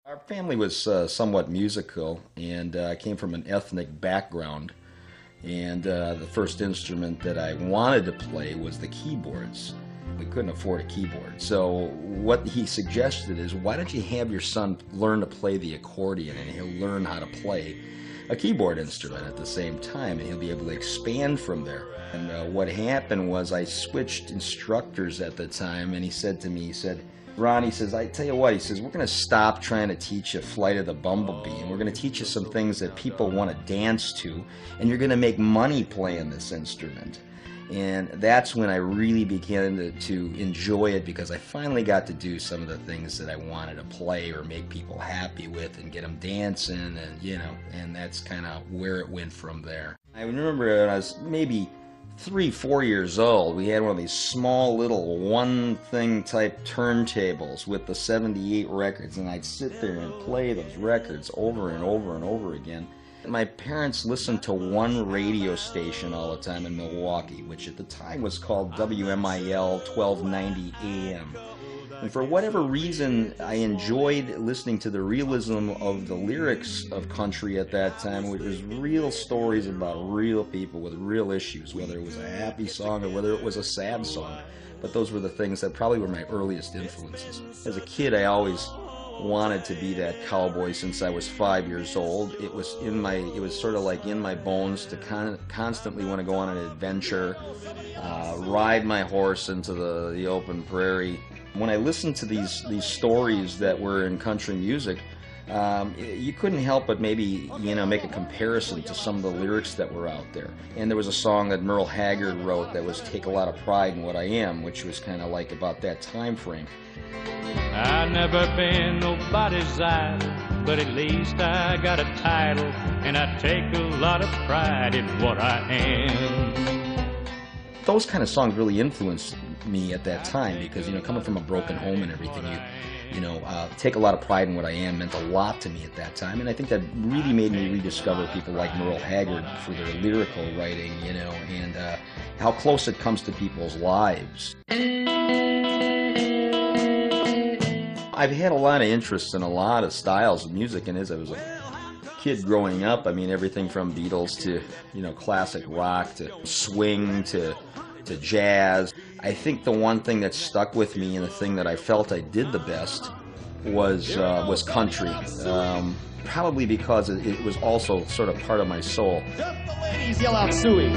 Our family was somewhat musical, and I came from an ethnic background. And the first instrument that I wanted to play was the keyboards. We couldn't afford a keyboard. So what he suggested is, why don't you have your son learn to play the accordion, and he'll learn how to play a keyboard instrument at the same time, and he'll be able to expand from there. And what happened was I switched instructors at the time, and he said to me, he said, Ron, he says, I tell you what, he says, we're going to stop trying to teach you Flight of the Bumblebee, and we're going to teach you some things that people want to dance to, and you're going to make money playing this instrument. And that's when I really began to enjoy it, because I finally got to do some of the things that I wanted to play or make people happy with and get them dancing, and and that's kind of where it went from there. I remember when I was maybe 3-4 years old, we had one of these small little one thing type turntables with the 78 records, and I'd sit there and play those records over and over and over again. My parents listened to one radio station all the time in Milwaukee, which at the time was called WMIL 1290 AM. And for whatever reason, I enjoyed listening to the realism of the lyrics of country at that time, which was real stories about real people with real issues, whether it was a happy song or whether it was a sad song. But those were the things that probably were my earliest influences. As a kid, I always wanted to be that cowboy since I was 5 years old. It was sort of like in my bones to constantly want to go on an adventure, ride my horse into the open prairie. When I listened to these stories that were in country music, you couldn't help but maybe make a comparison to some of the lyrics that were out there. And there was a song that Merle Haggard wrote that was "Take a Lot of Pride in What I Am," which was kind of like about that time frame. I never been nobody's idol, but at least I got a title, and I take a lot of pride in what I am. Those kind of songs really influenced me at that time, because coming from a broken home and everything, take a lot of pride in what I am meant a lot to me at that time, and I think that really made me rediscover people like Merle Haggard for their lyrical writing, and how close it comes to people's lives. I've had a lot of interest in a lot of styles of music, and as I was a kid growing up, I mean, everything from Beatles to classic rock to swing to jazz. I think the one thing that stuck with me and the thing that I felt I did the best was country. Probably because it was also sort of part of my soul. The ladies yell out "Suey."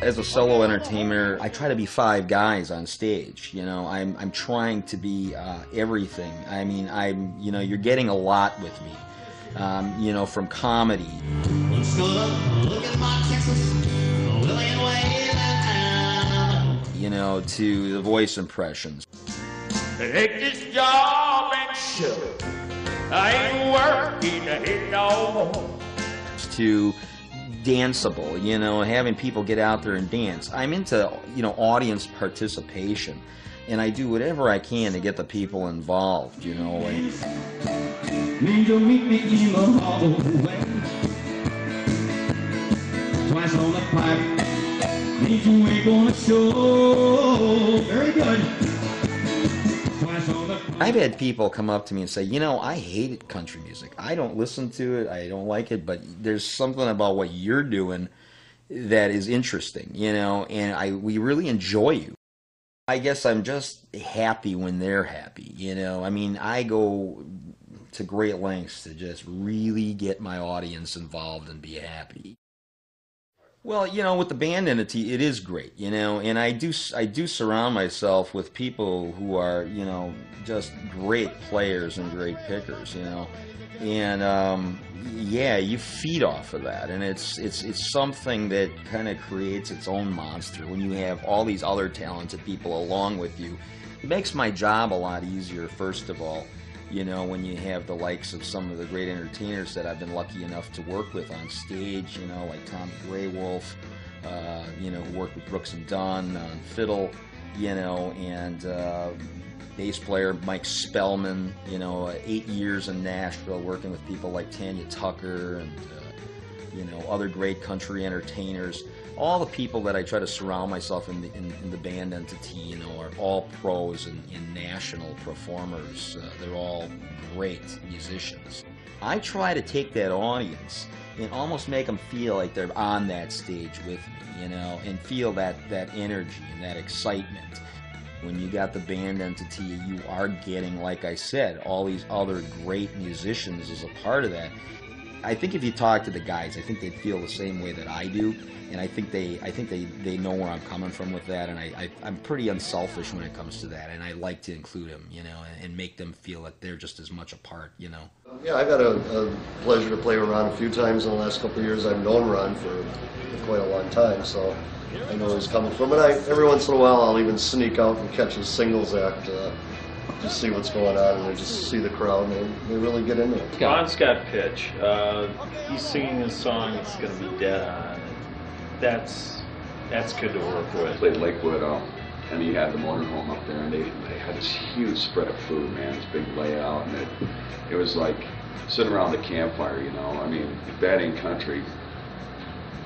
As a solo entertainer, I try to be five guys on stage. I'm trying to be everything. I mean, you're getting a lot with me. From comedy. To the voice impressions. Take this job and shove it. I ain't working to hit no more. To danceable, having people get out there and dance. I'm into, audience participation, and I do whatever I can to get the people involved, Need you meet me in the hallway. Twice on the pipe. Need you ain't gonna show. Very good. Twice on the pipe. I've had people come up to me and say, I hate country music. I don't listen to it. I don't like it, but there's something about what you're doing that is interesting, and we really enjoy you. I guess I'm just happy when they're happy, I mean, I go to great lengths to just really get my audience involved and be happy. Well, with the band entity, it is great, and I do surround myself with people who are, just great players and great pickers, and you feed off of that, and it's something that kind of creates its own monster when you have all these other talented people along with you. It makes my job a lot easier, first of all. When you have the likes of some of the great entertainers that I've been lucky enough to work with on stage, like Tom Graywolf, who worked with Brooks and Dunn on fiddle, and bass player Mike Spellman, 8 years in Nashville working with people like Tanya Tucker and, other great country entertainers. all the people that I try to surround myself in the band entity, you know, are all pros and national performers. They're all great musicians. I try to take that audience and almost make them feel like they're on that stage with me, you know, and feel that energy and that excitement. When you got the band entity, you are getting, like I said, all these other great musicians as a part of that. I think if you talk to the guys, I think they feel the same way that I do, and I think they know where I'm coming from with that, and I'm pretty unselfish when it comes to that, and I like to include them, you know, and make them feel that they're just as much a part, you know. Yeah, I got a pleasure to play with Ron a few times in the last couple of years. I've known Ron for quite a long time, so I know where he's coming from. And every once in a while, I'll even sneak out and catch his singles act, just see what's going on, and I just see the crowd, and they really get into it. Ron's got pitch. He's singing a song that's going to be dead on. That's good to work with. I played Lakewood, and he had the motorhome up there, and they had this huge spread of food, man, this big layout, and it was like sitting around the campfire, you know. I mean, if that ain't country,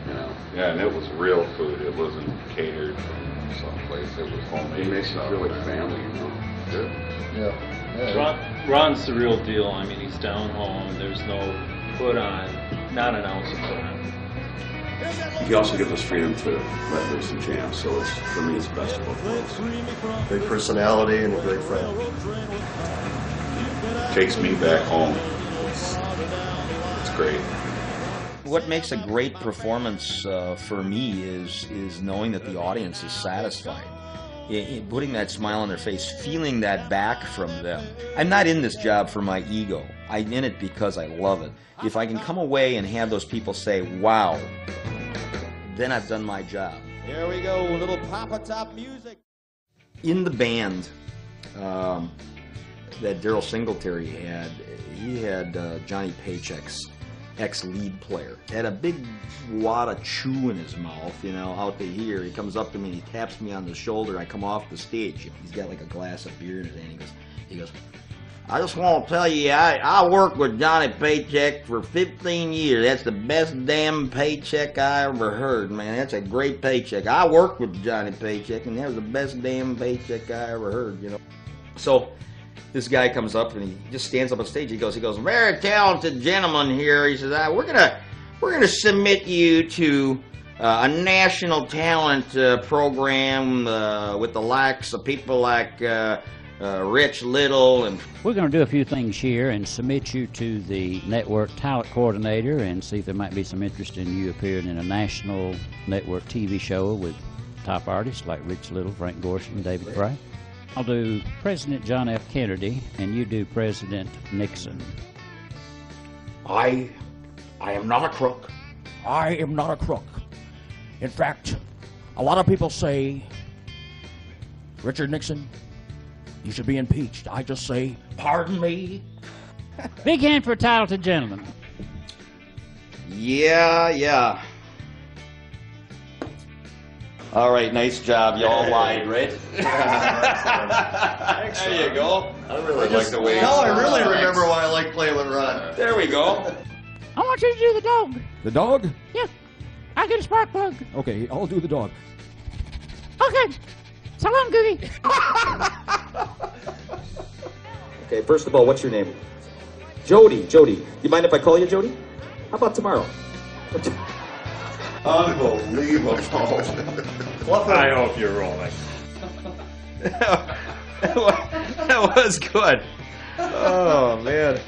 you know. Yeah, and it was real food. It wasn't catered from someplace. It was homemade. It makes you feel like family, you know. Yeah. Ron's the real deal. I mean, he's down home. There's no put on, not an ounce of put on. He also gives us freedom to let loose and jam, so it's, for me, it's the best of both worlds. Great personality and a great friend. Takes me back home. It's great. What makes a great performance for me is knowing that the audience is satisfied. Putting that smile on their face, feeling that back from them. I'm not in this job for my ego. I'm in it because I love it. If I can come away and have those people say, wow, then I've done my job. Here we go, a little Papa Top music. In the band that Daryl Singletary had, he had Johnny Paycheck's ex-lead player. Had a big wad of chew in his mouth, you know, out to here. He comes up to me and he taps me on the shoulder. I come off the stage. He's got like a glass of beer in his hand. He goes, I just want to tell you, I worked with Johnny Paycheck for 15 years. That's the best damn paycheck I ever heard, man. That's a great paycheck. I worked with Johnny Paycheck, and that was the best damn paycheck I ever heard, you know. So this guy comes up and he just stands up on stage. He goes, very talented gentleman here. He says, we're gonna submit you to a national talent program with the likes of people like Rich Little, and we're going to do a few things here and submit you to the network talent coordinator and see if there might be some interest in you appearing in a national network TV show with top artists like Rich Little, Frank Gorson, and David Fry. I'll do President John F. Kennedy, and you do President Nixon. I am not a crook. I am not a crook. In fact, a lot of people say, Richard Nixon, you should be impeached. I just say, pardon me? Big hand for a talented gentleman. Yeah. All right, nice job. Y'all lied, right? There you go. I really like the way. Now I really remember why I like playing with Ron. There we go. I want you to do the dog. The dog? Yes. I'll get a spark plug. Okay, I'll do the dog. Okay. So long, Googie. Okay, first of all, what's your name? Jody. You mind if I call you Jody? How about tomorrow? Unbelievable. I hope you're rolling. That was good. Oh, man.